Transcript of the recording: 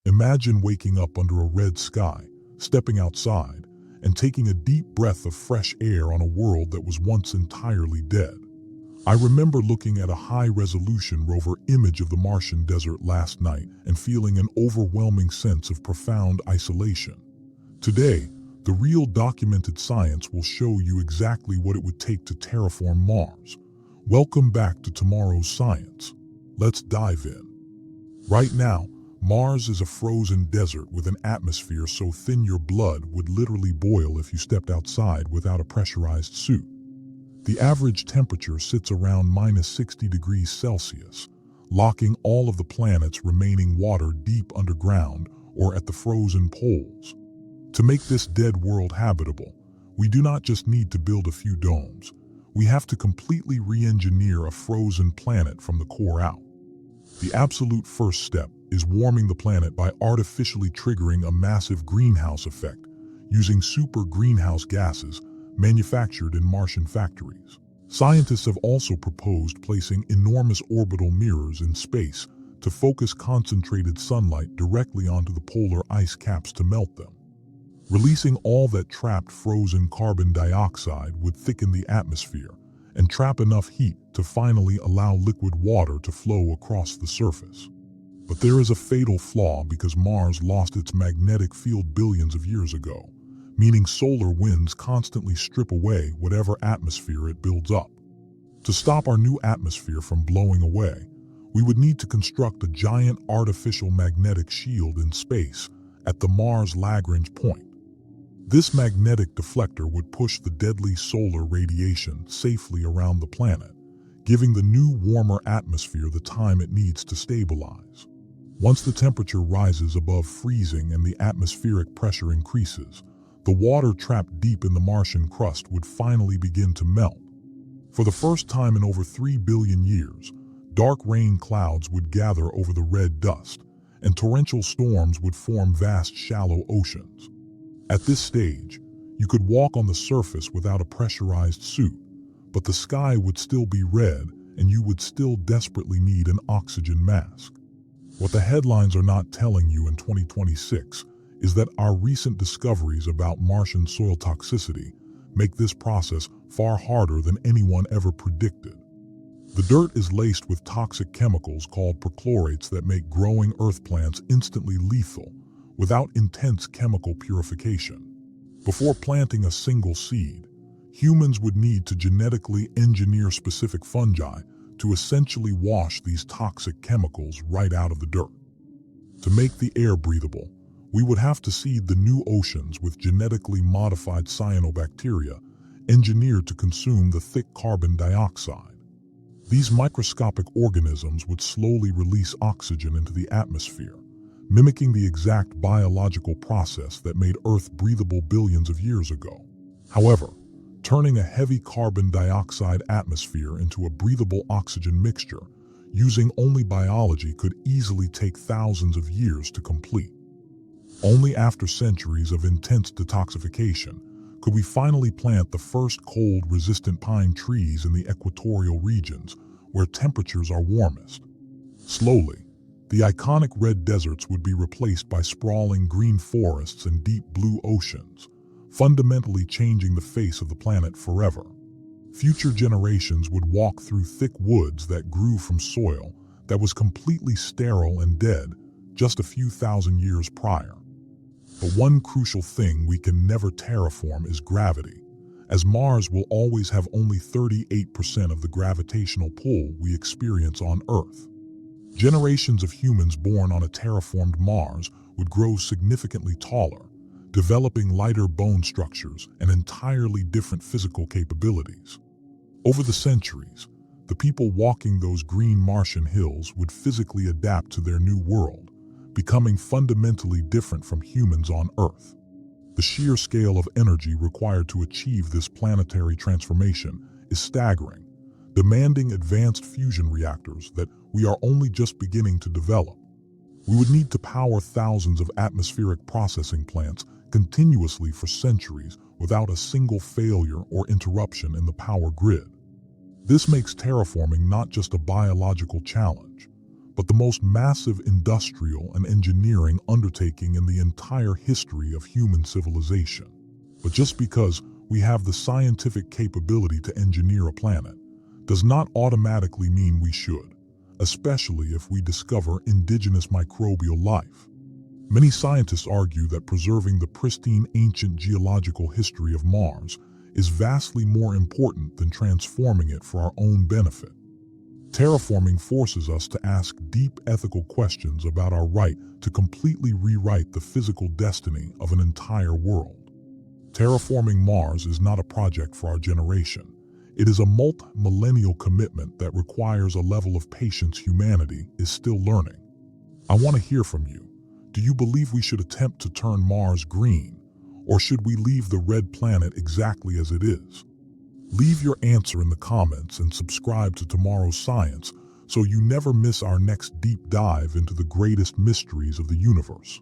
Imagine waking up under a red sky, stepping outside, and taking a deep breath of fresh air on a world that was once entirely dead. I remember looking at a high-resolution rover image of the Martian desert last night and feeling an overwhelming sense of profound isolation. Today, the real documented science will show you exactly what it would take to terraform Mars. Welcome back to Tomorrow's Science. Let's dive in. Right now, Mars is a frozen desert with an atmosphere so thin your blood would literally boil if you stepped outside without a pressurized suit. The average temperature sits around -60 degrees Celsius, locking all of the planet's remaining water deep underground or at the frozen poles. To make this dead world habitable, we do not just need to build a few domes. We have to completely re-engineer a frozen planet from the core out. The absolute first step is warming the planet by artificially triggering a massive greenhouse effect using super greenhouse gases manufactured in Martian factories. Scientists have also proposed placing enormous orbital mirrors in space to focus concentrated sunlight directly onto the polar ice caps to melt them. Releasing all that trapped frozen carbon dioxide would thicken the atmosphere and trap enough heat to finally allow liquid water to flow across the surface. But there is a fatal flaw because Mars lost its magnetic field billions of years ago, meaning solar winds constantly strip away whatever atmosphere it builds up. To stop our new atmosphere from blowing away, we would need to construct a giant artificial magnetic shield in space at the Mars Lagrange point. This magnetic deflector would push the deadly solar radiation safely around the planet, giving the new warmer atmosphere the time it needs to stabilize. Once the temperature rises above freezing and the atmospheric pressure increases, the water trapped deep in the Martian crust would finally begin to melt. For the first time in over 3 billion years, dark rain clouds would gather over the red dust, and torrential storms would form vast shallow oceans. At this stage, you could walk on the surface without a pressurized suit, but the sky would still be red and you would still desperately need an oxygen mask. What the headlines are not telling you in 2026 is that our recent discoveries about Martian soil toxicity make this process far harder than anyone ever predicted. The dirt is laced with toxic chemicals called perchlorates that make growing earth plants instantly lethal without intense chemical purification. Before planting a single seed, humans would need to genetically engineer specific fungi to essentially wash these toxic chemicals right out of the dirt. To make the air breathable, we would have to seed the new oceans with genetically modified cyanobacteria engineered to consume the thick carbon dioxide. These microscopic organisms would slowly release oxygen into the atmosphere, mimicking the exact biological process that made Earth breathable billions of years ago. However, turning a heavy carbon dioxide atmosphere into a breathable oxygen mixture using only biology could easily take thousands of years to complete. Only after centuries of intense detoxification could we finally plant the first cold-resistant pine trees in the equatorial regions where temperatures are warmest. Slowly, the iconic red deserts would be replaced by sprawling green forests and deep blue oceans, fundamentally changing the face of the planet forever. Future generations would walk through thick woods that grew from soil that was completely sterile and dead just a few thousand years prior. But one crucial thing we can never terraform is gravity, as Mars will always have only 38% of the gravitational pull we experience on Earth. Generations of humans born on a terraformed Mars would grow significantly taller, developing lighter bone structures and entirely different physical capabilities. Over the centuries, the people walking those green Martian hills would physically adapt to their new world, becoming fundamentally different from humans on Earth. The sheer scale of energy required to achieve this planetary transformation is staggering, demanding advanced fusion reactors that we are only just beginning to develop. We would need to power thousands of atmospheric processing plants continuously for centuries without a single failure or interruption in the power grid. This makes terraforming not just a biological challenge, but the most massive industrial and engineering undertaking in the entire history of human civilization. But just because we have the scientific capability to engineer a planet does not automatically mean we should, especially if we discover indigenous microbial life. Many scientists argue that preserving the pristine ancient geological history of Mars is vastly more important than transforming it for our own benefit. Terraforming forces us to ask deep ethical questions about our right to completely rewrite the physical destiny of an entire world. Terraforming Mars is not a project for our generation. It is a multi-millennial commitment that requires a level of patience humanity is still learning. I want to hear from you. Do you believe we should attempt to turn Mars green, or should we leave the red planet exactly as it is? Leave your answer in the comments and subscribe to Tomorrow's Science so you never miss our next deep dive into the greatest mysteries of the universe.